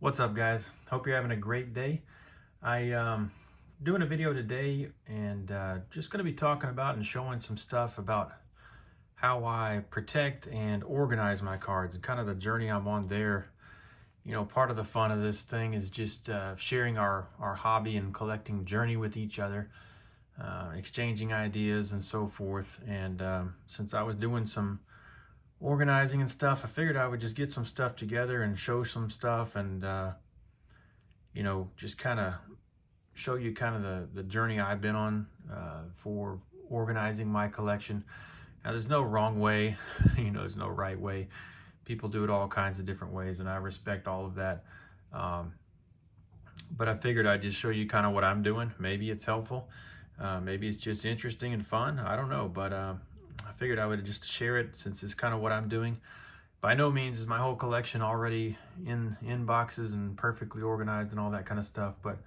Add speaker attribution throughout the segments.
Speaker 1: What's up, guys? Hope you're having a great day. Doing a video today and just going to be talking about and showing some stuff about how I protect and organize my cards and kind of the journey I'm on there. You know, part of the fun of this thing is just sharing our hobby and collecting journey with each other, exchanging ideas and so forth. And since I was doing some organizing and stuff, I figured I would just get some stuff together and show some stuff and just kind of show you kind of the journey I've been on for organizing my collection. Now, there's no wrong way, there's no right way. People do it all kinds of different ways, and I respect all of that. But I figured I'd just show you kind of what I'm doing. Maybe it's helpful. Maybe it's just interesting and fun. I don't know, but I figured I would just share it since it's kind of what I'm doing. By no means is my whole collection already in boxes and perfectly organized and all that kind of stuff, but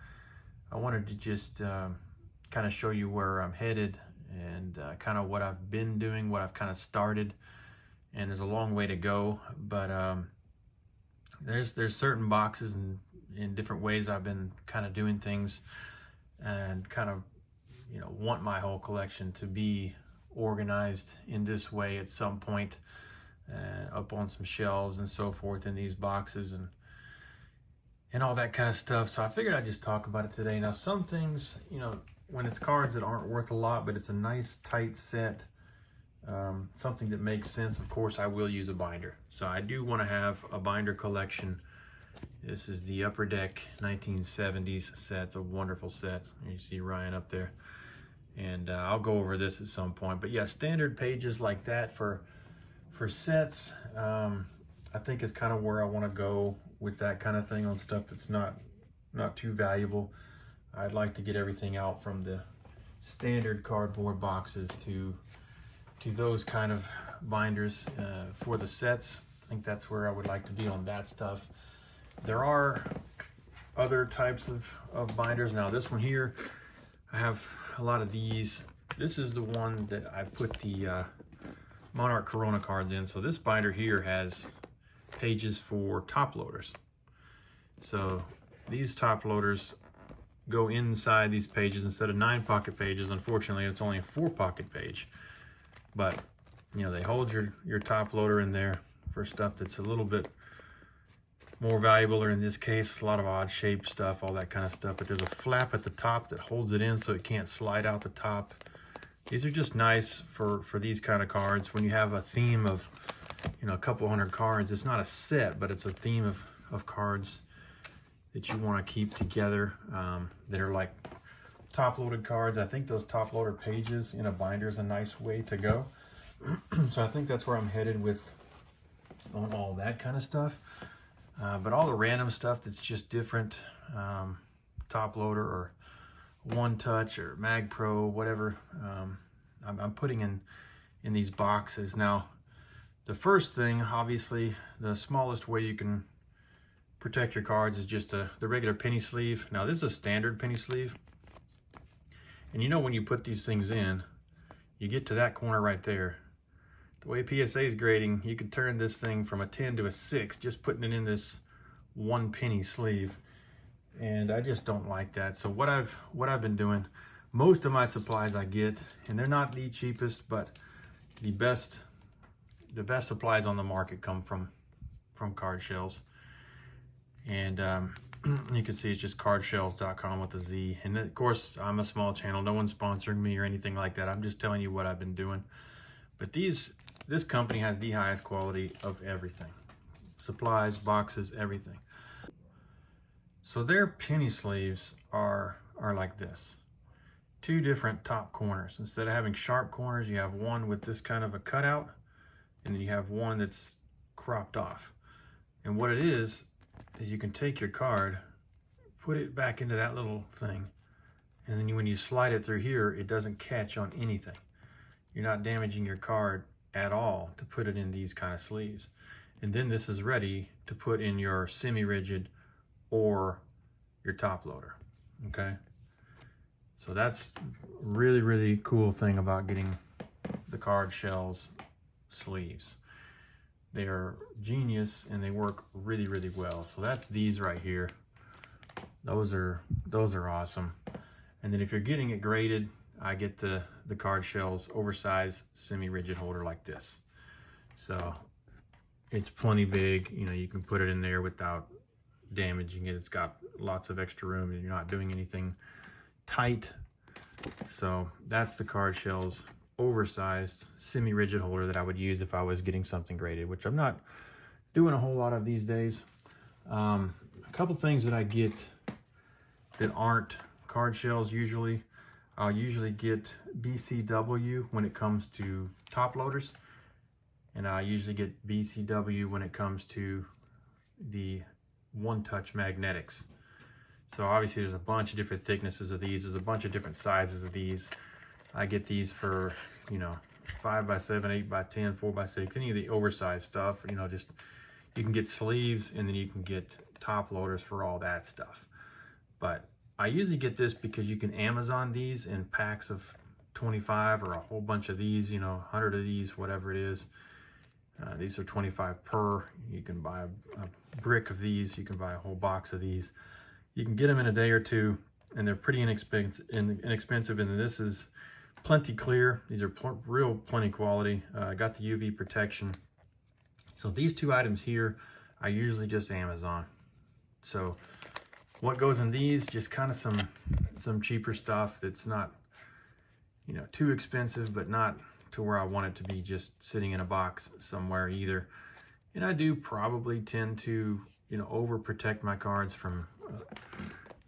Speaker 1: I wanted to just kind of show you where I'm headed and kind of what I've been doing, what I've kind of started. And there's a long way to go, but there's certain boxes and in different ways I've been kind of doing things and kind of want my whole collection to be organized in this way at some point, up on some shelves and so forth in these boxes and all that kind of stuff. So I figured I'd just talk about it today. Now, some things, when it's cards that aren't worth a lot, but it's a nice tight set, something that makes sense, of course I will use a binder. So I do want to have a binder collection. This is the Upper Deck 1970s set. It's a wonderful set. You see Ryan up there. And I'll go over this at some point. But yeah, standard pages like that for sets, I think is kind of where I want to go with that kind of thing on stuff that's not too valuable. I'd like to get everything out from the standard cardboard boxes to those kind of binders for the sets. I think that's where I would like to be on that stuff. There are other types of binders. Now, this one here, I have a lot of these. This is the one that I put the Monarch Corona cards in. So this binder here has pages for top loaders. So these top loaders go inside these pages instead of 9 pocket pages. Unfortunately, it's only a 4 pocket page. But they hold your top loader in there for stuff that's a little bit more valuable, or in this case, a lot of odd shaped stuff, all that kind of stuff. But there's a flap at the top that holds it in so it can't slide out the top. These are just nice for these kind of cards. When you have a theme of, a couple hundred cards, it's not a set, but it's a theme of cards that you want to keep together that are like top-loaded cards. I think those top-loader pages in a binder is a nice way to go. So I think that's where I'm headed with on all that kind of stuff. But all the random stuff that's just different, top loader or One Touch or Mag Pro, whatever, I'm putting in these boxes. Now, the first thing, obviously, the smallest way you can protect your cards is just the regular penny sleeve. Now, this is a standard penny sleeve. And when you put these things in, you get to that corner right there. The way PSA is grading, you could turn this thing from a 10 to a 6 just putting it in this 1 penny sleeve. And I just don't like that. So what I've been doing, most of my supplies I get, and they're not the cheapest, but the best supplies on the market come from Card Shells. And you can see it's just cardshells.com with a Z. And of course, I'm a small channel. No one's sponsoring me or anything like that. I'm just telling you what I've been doing. But this company has the highest quality of everything. Supplies, boxes, everything. So their penny sleeves are like this. 2 different top corners. Instead of having sharp corners, you have one with this kind of a cutout, and then you have one that's cropped off. And what it is you can take your card, put it back into that little thing, and then when you slide it through here, it doesn't catch on anything. You're not damaging your card at all to put it in these kind of sleeves. And then this is ready to put in your semi-rigid or your top loader, okay? So that's really, really cool thing about getting the Card Shells sleeves. They are genius and they work really, really well. So that's these right here. Those are awesome. And then if you're getting it graded, I get the card shells oversized semi-rigid holder like this. So it's plenty big. You know, you can put it in there without damaging it. It's got lots of extra room and you're not doing anything tight. So that's the card shells oversized semi-rigid holder that I would use if I was getting something graded, which I'm not doing a whole lot of these days. A couple things that I get that aren't card shells usually. I'll usually get BCW when it comes to top loaders, and I usually get BCW when it comes to the one-touch magnetics. So obviously there's a bunch of different thicknesses of these. There's a bunch of different sizes of these. I get these for, you know, 5x7, 8x10, 4x6, any of the oversized stuff. You know, just you can get sleeves and then you can get top loaders for all that stuff. But I usually get this because you can Amazon these in packs of 25 or a whole bunch of these, you know, 100 of these, whatever it is. These are 25 per. You can buy a brick of these. You can buy a whole box of these. You can get them in a day or two, and they're pretty inexpensive. And this is plenty clear. These are real plenty quality. I got the UV protection. So these two items here, I usually just Amazon. So what goes in these, just kind of some cheaper stuff that's not, you know, too expensive, but not to where I want it to be just sitting in a box somewhere either. And I do probably tend to, you know, overprotect my cards from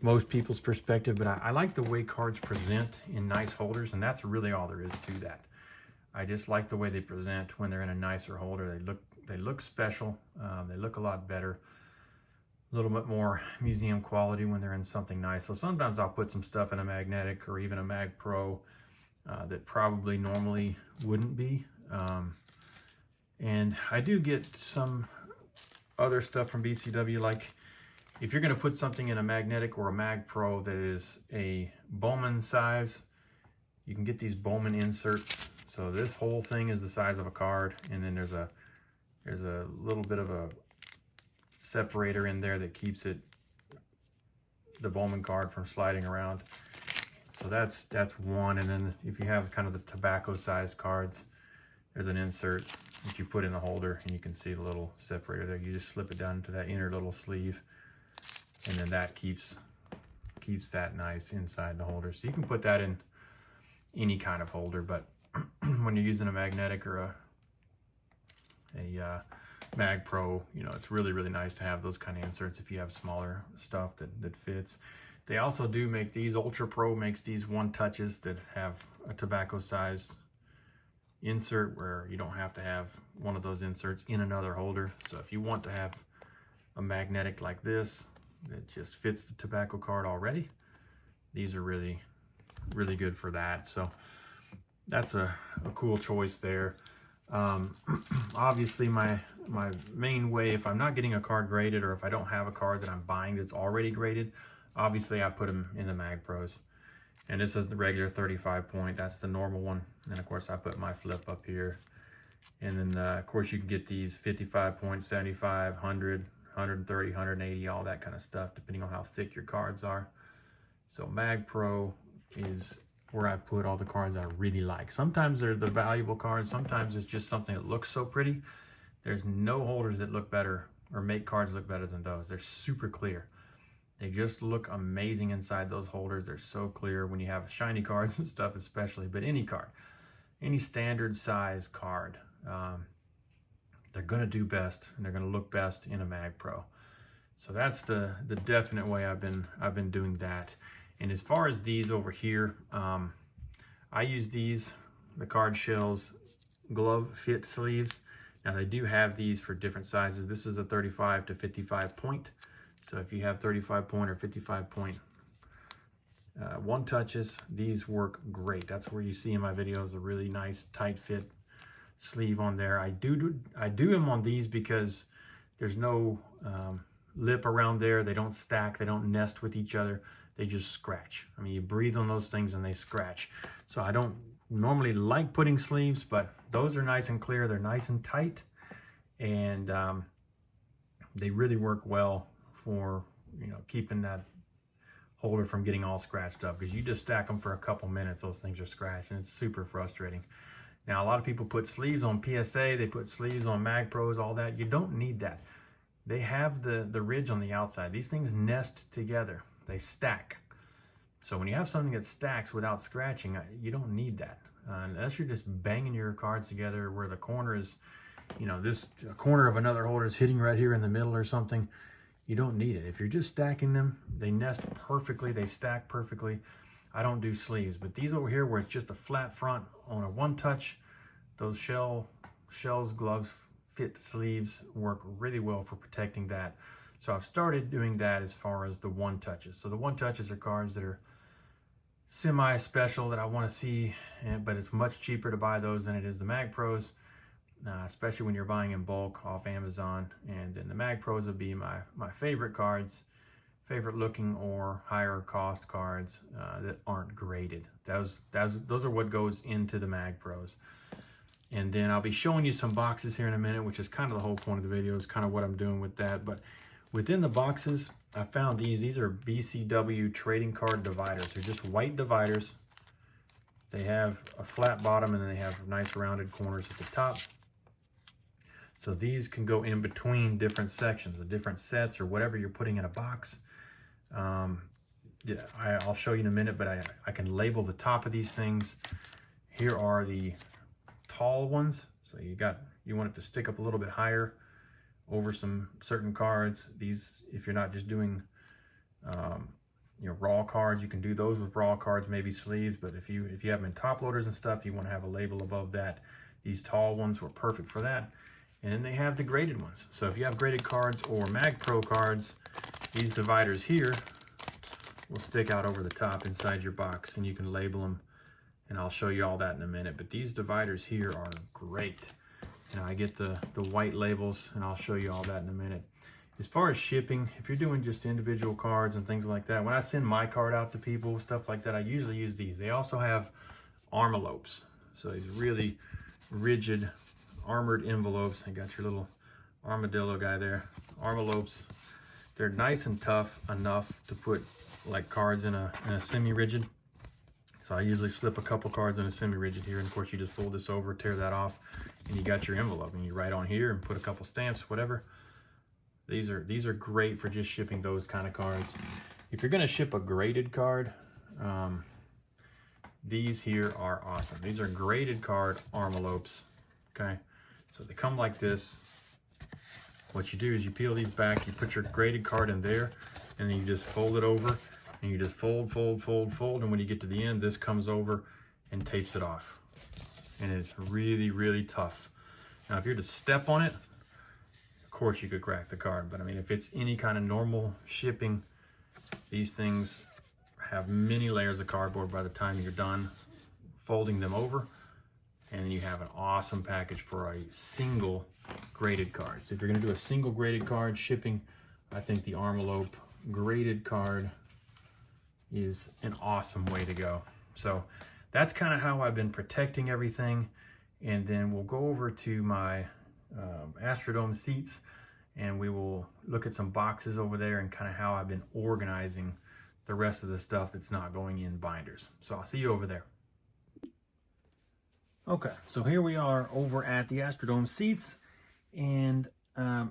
Speaker 1: most people's perspective, but I like the way cards present in nice holders, and that's really all there is to that. I just like the way they present when they're in a nicer holder. They look special. They look a lot better. A little bit more museum quality when they're in something nice. So sometimes I'll put some stuff in a magnetic or even a Mag Pro that probably normally wouldn't be. And I do get some other stuff from BCW, like if you're going to put something in a magnetic or a Mag Pro that is a Bowman size, you can get these Bowman inserts. So this whole thing is the size of a card, and then there's a little bit of a separator in there that keeps the Bowman card from sliding around. So that's one. And then if you have kind of the tobacco sized cards, there's an insert that you put in the holder, and you can see the little separator there. You just slip it down into that inner little sleeve, and then that keeps that nice inside the holder. So you can put that in any kind of holder, but when you're using a magnetic or a Mag Pro, you know, it's really, really nice to have those kind of inserts if you have smaller stuff that fits. They also do make these. Ultra Pro makes these one touches that have a tobacco sized insert where you don't have to have one of those inserts in another holder. So if you want to have a magnetic like this that just fits the tobacco card already, these are really, really good for that. So that's a cool choice there. Obviously my main way, if I'm not getting a card graded or if I don't have a card that I'm buying that's already graded, obviously I put them in the Mag Pros. And this is the regular 35 point. That's the normal one. And of course I put my flip up here. And then of course you can get these 55 point, 75, 100, 130, 180, all that kind of stuff, depending on how thick your cards are. So Mag Pro is where I put all the cards I really like. Sometimes they're the valuable cards. Sometimes it's just something that looks so pretty. There's no holders that look better or make cards look better than those. They're super clear. They just look amazing inside those holders. They're so clear when you have shiny cards and stuff especially, but any card, any standard size card, they're gonna do best and they're gonna look best in a Mag Pro. So that's the definite way I've been doing that. And as far as these over here, I use these, the card shells glove fit sleeves. Now they do have these for different sizes. This is a 35 to 55 point. So if you have 35 point or 55 point one touches, these work great. That's where you see in my videos a really nice tight fit sleeve on there. I do them on these because there's no lip around there. They don't stack, they don't nest with each other. They just scratch. I mean, you breathe on those things and they scratch. So I don't normally like putting sleeves, but those are nice and clear. They're nice and tight. and they really work well for, you know, keeping that holder from getting all scratched up, because you just stack them for a couple minutes, those things are scratched, and it's super frustrating. Now, a lot of people put sleeves on PSA, they put sleeves on Mag Pros, all that. You don't need that. They have the ridge on the outside. These things nest together, they stack. So when you have something that stacks without scratching, you don't need that. Unless you're just banging your cards together where the corner is, you know, this corner of another holder is hitting right here in the middle or something, you don't need it. If you're just stacking them, they nest perfectly, they stack perfectly. I don't do sleeves, but these over here where it's just a flat front on a one touch, those Shells gloves fit sleeves work really well for protecting that. So I've started doing that as far as the one touches. So the one touches are cards that are semi-special that I want to see, but it's much cheaper to buy those than it is the Mag Pros, especially when you're buying in bulk off Amazon. And then the Mag Pros would be my favorite cards, favorite looking or higher cost cards that aren't graded. Those are what goes into the Mag Pros. And then I'll be showing you some boxes here in a minute, which is kind of the whole point of the video, is kind of what I'm doing with that. But within the boxes, I found these are BCW trading card dividers. They're just white dividers. They have a flat bottom and then they have nice rounded corners at the top. So these can go in between different sections, the different sets or whatever you're putting in a box. Yeah, I'll show you in a minute, but I can label the top of these things. Here are the tall ones. So you want it to stick up a little bit higher over some certain cards. These, if you're not just doing you know, raw cards, you can do those with raw cards, maybe sleeves, but if you have them in top loaders and stuff, you want to have a label above that. These tall ones were perfect for that. And then they have the graded ones. So if you have graded cards or Mag Pro cards, these dividers here will stick out over the top inside your box, and you can label them, and I'll show you all that in a minute. But these dividers here are great. You know, I get the white labels, and I'll show you all that in a minute. As far as shipping, if you're doing just individual cards and things like that, when I send my card out to people, stuff like that, I usually use these. They also have armalopes. So these really rigid armored envelopes. I got your little armadillo guy there. Armalopes. They're nice and tough enough to put like cards in a semi-rigid. So I usually slip a couple cards in a semi-rigid here, and of course you just fold this over, tear that off, and you got your envelope, and you write on here and put a couple stamps, whatever. These are great for just shipping those kind of cards. If you're going to ship a graded card, these here are awesome. These are graded card armalopes. Okay, so they come like this. What you do is you peel these back, you put your graded card in there, and then you just fold it over, and you just fold, fold, fold, fold, and when you get to the end, this comes over and tapes it off. And it's really, really tough. Now, if you're to step on it, of course you could crack the card, but I mean, if it's any kind of normal shipping, these things have many layers of cardboard by the time you're done folding them over, and you have an awesome package for a single graded card. So if you're going to do a single graded card shipping, I think the Armalope graded card is an awesome way to go. So that's kind of how I've been protecting everything. And then we'll go over to my Astrodome seats, and we will look at some boxes over there and kind of how I've been organizing the rest of the stuff that's not going in binders. So I'll see you over there. Okay, so here we are over at the Astrodome seats, and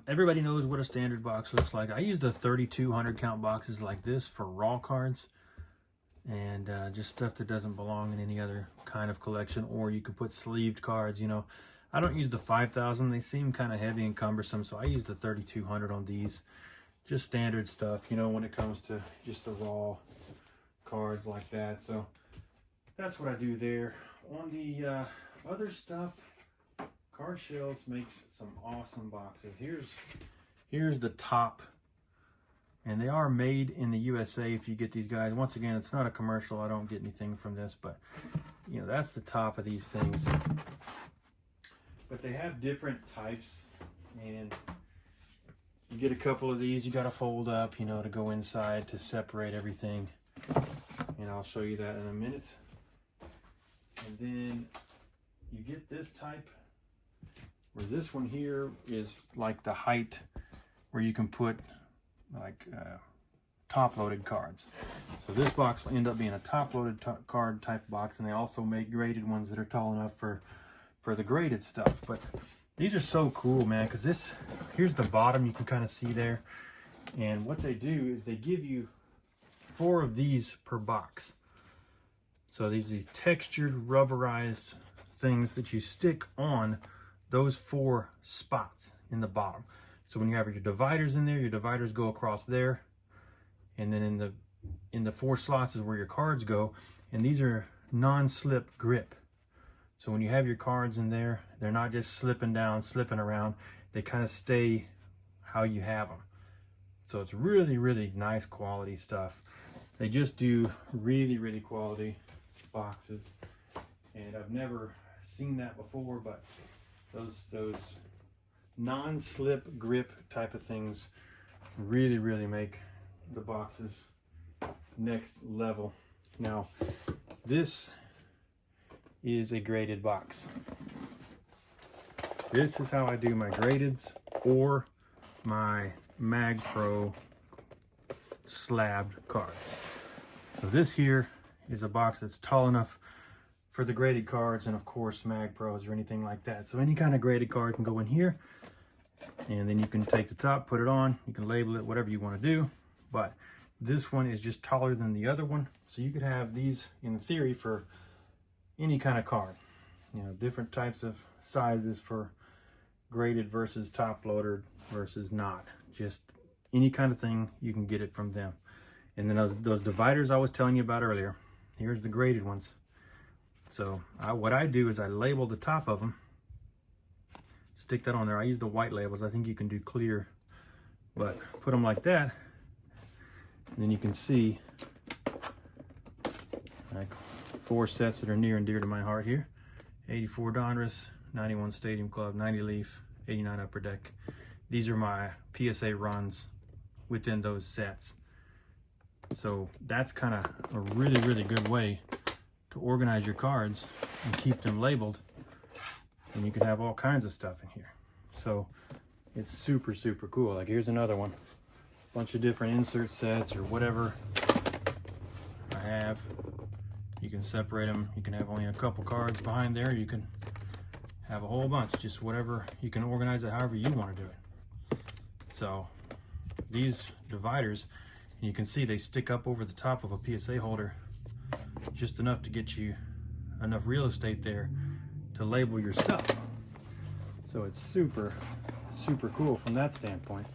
Speaker 1: everybody knows what a standard box looks like. I use the 3200 count boxes like this for raw cards, and just stuff that doesn't belong in any other kind of collection, or you could put sleeved cards. You know, I don't use the 5000. They seem kind of heavy and cumbersome, so I use the 3200 on these. Just standard stuff, you know, when it comes to just the raw cards like that. So that's what I do there. On the other stuff, Card Shells makes some awesome boxes. Here's the top, and they are made in the USA if you get these guys. Once again, it's not a commercial. I don't get anything from this, but you know, that's the top of these things. But they have different types, and you get a couple of these, you got to fold up, you know, to go inside to separate everything. And I'll show you that in a minute. And then you get this type, Where this one here is like the height where you can put like top-loaded cards. So this box will end up being a top-loaded card type box, and they also make graded ones that are tall enough for the graded stuff. But these are so cool, man, because this, here's the bottom, you can kind of see there. And what they do is they give you 4 of these per box. So these textured, rubberized things that you stick on those 4 spots in the bottom. So when you have your dividers in there, your dividers go across there. And then in the 4 slots is where your cards go. And these are non-slip grip. So when you have your cards in there, they're not just slipping down, slipping around. They kind of stay how you have them. So it's really, really nice quality stuff. They just do really, really quality boxes. And I've never seen that before, but those non-slip grip type of things really, really make the boxes next level. Now, this is a graded box. This is how I do my gradeds or my MagPro slabbed cards. So this here is a box that's tall enough for the graded cards, and of course MagPros or anything like that. So any kind of graded card can go in here, and then you can take the top, put it on, you can label it, whatever you want to do. But this one is just taller than the other one, so you could have these in theory for any kind of card. You know, different types of sizes for graded versus top loaded versus not. Just any kind of thing, you can get it from them. And then those dividers I was telling you about earlier, here's the graded ones. So what I do is I label the top of them, stick that on there. I use the white labels. I think you can do clear, but put them like that. And then you can see like 4 sets that are near and dear to my heart here. 84 Donruss, 91 Stadium Club, 90 Leaf, 89 Upper Deck. These are my PSA runs within those sets. So that's kind of a really, really good way to organize your cards and keep them labeled. And you can have all kinds of stuff in here. So it's super, super cool. Like here's another one. Bunch of different insert sets or whatever I have. You can separate them. You can have only a couple cards behind there. You can have a whole bunch, just whatever. You can organize it however you want to do it. So these dividers, you can see they stick up over the top of a PSA holder just enough to get you enough real estate there to label your stuff. So it's super, super cool from that standpoint.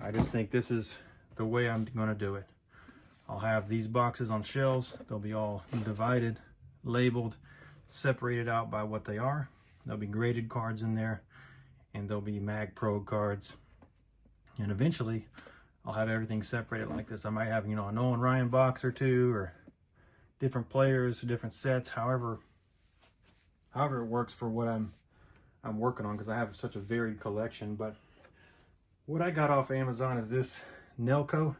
Speaker 1: I just think this is the way I'm going to do it. I'll have these boxes on shelves. They'll be all divided, labeled, separated out by what they are. There'll be graded cards in there, and there'll be MagPro cards. And eventually, I'll have everything separated like this. I might have, you know, a Nolan Ryan box or 2, or different players, different sets, however it works for what I'm working on, because I have such a varied collection. But what I got off Amazon is this Nelco.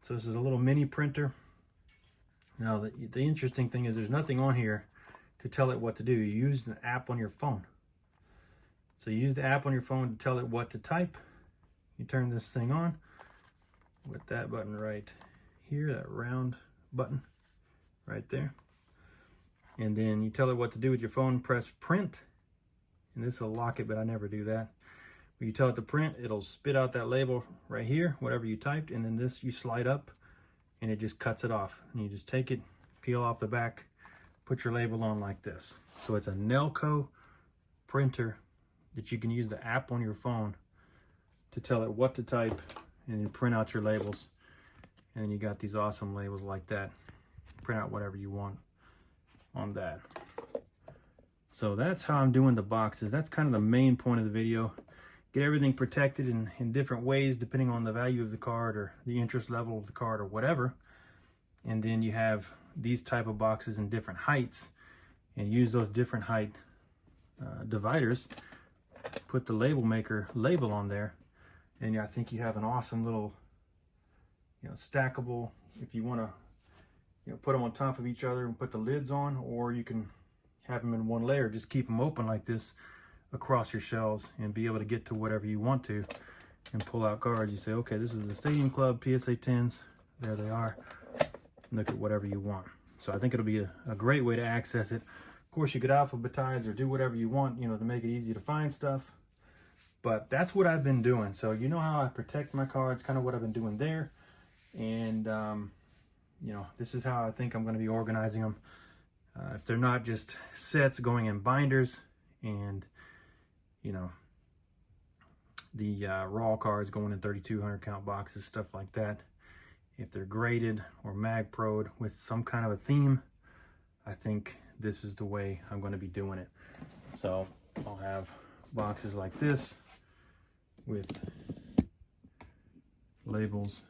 Speaker 1: So this is a little mini printer. Now the interesting thing is there's nothing on here to tell it what to do. You use an app on your phone. So you use the app on your phone to tell it what to type. You turn this thing on with that button right here, that round button right there. And then you tell it what to do with your phone, press print. And this will lock it, but I never do that. When you tell it to print, it'll spit out that label right here, whatever you typed, and then this you slide up and it just cuts it off. And you just take it, peel off the back, put your label on like this. So it's a Nelco printer that you can use the app on your phone to tell it what to type and then print out your labels. And then you got these awesome labels like that. Print out whatever you want on that. So that's how I'm doing the boxes. That's kind of the main point of the video. Get everything protected in different ways depending on the value of the card or the interest level of the card or whatever. And then you have these type of boxes in different heights, and use those different height dividers. Put the label maker label on there, and I think you have an awesome little, you know, stackable. If you want to, you know, put them on top of each other and put the lids on, or you can have them in one layer. Just keep them open like this
Speaker 2: across your shelves and be able to get to whatever you want to and pull out cards. You say, okay, this is the Stadium Club PSA 10s. There they are. Look at whatever you want. So I think it'll be a great way to access it. Of course, you could alphabetize or do whatever you want, you know, to make it easy to find stuff. But that's what I've been doing. So you know how I protect my cards, kind of what I've been doing there. And, you know, this is how I think I'm going to be organizing them. If they're not just sets going in binders and, you know, the raw cards going in 3,200 count boxes, stuff like that. If they're graded or mag pro'd with some kind of a theme, I think this is the way I'm going to be doing it. So I'll have boxes like this with labels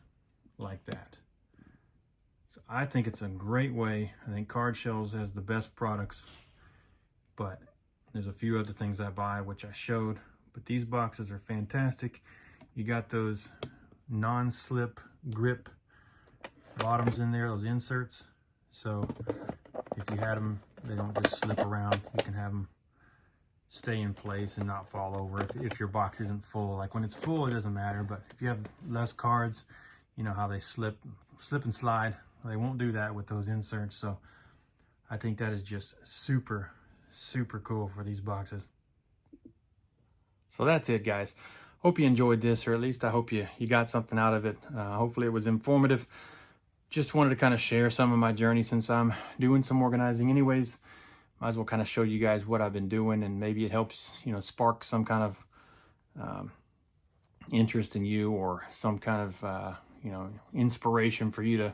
Speaker 2: like that. So I think it's a great way. I think Card Shells has the best products, but there's a few other things I buy which I showed, but these boxes are fantastic. You got those non-slip grip bottoms in there, those inserts, so if you had them, they don't just slip around. You can have them stay in place and not fall over if your box isn't full. Like when it's full, it doesn't matter, but if you have less cards, you know how they slip and slide. They won't do that with those inserts. So I think that is just super cool for these boxes. So that's it, guys. Hope you enjoyed this, or at least I hope you got something out of it. Hopefully it was informative. Just wanted to kind of share some of my journey since I'm doing some organizing anyways. Might as well kind of show you guys what I've been doing, and maybe it helps, you know, spark some kind of interest in you, or some kind of, you know, inspiration for you to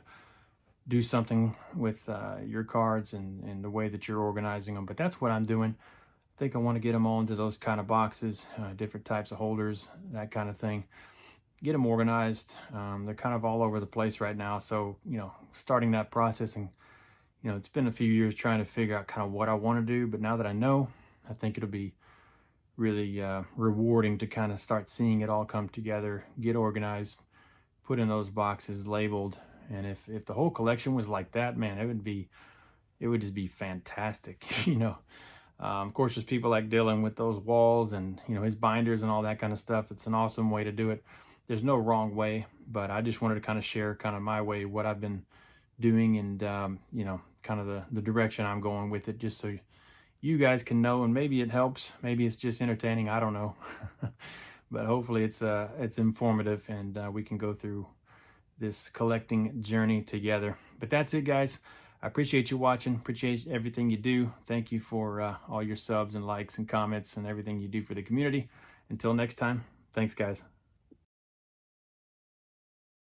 Speaker 2: do something with your cards and the way that you're organizing them. But that's what I'm doing. I think I want to get them all into those kind of boxes, different types of holders, that kind of thing. Get them organized. They're kind of all over the place right now. So, you know, starting that process, and, you know, it's been a few years trying to figure out kind of what I want to do. But now that I know, I think it'll be really rewarding to kind of start seeing it all come together, get organized, put in those boxes, labeled. And if the whole collection was like that, man, it would just be fantastic. You know, of course, there's people like Dylan with those walls and, you know, his binders and all that kind of stuff. It's an awesome way to do it. There's no wrong way, but I just wanted to kind of share kind of my way, what I've been doing, and, you know, kind of the direction I'm going with it, just so you guys can know, and maybe it helps. Maybe it's just entertaining. I don't know. But hopefully it's informative, and we can go through this collecting journey together. But that's it, guys. I appreciate you watching. Appreciate everything you do. Thank you for all your subs and likes and comments and everything you do for the community. Until next time, thanks, guys.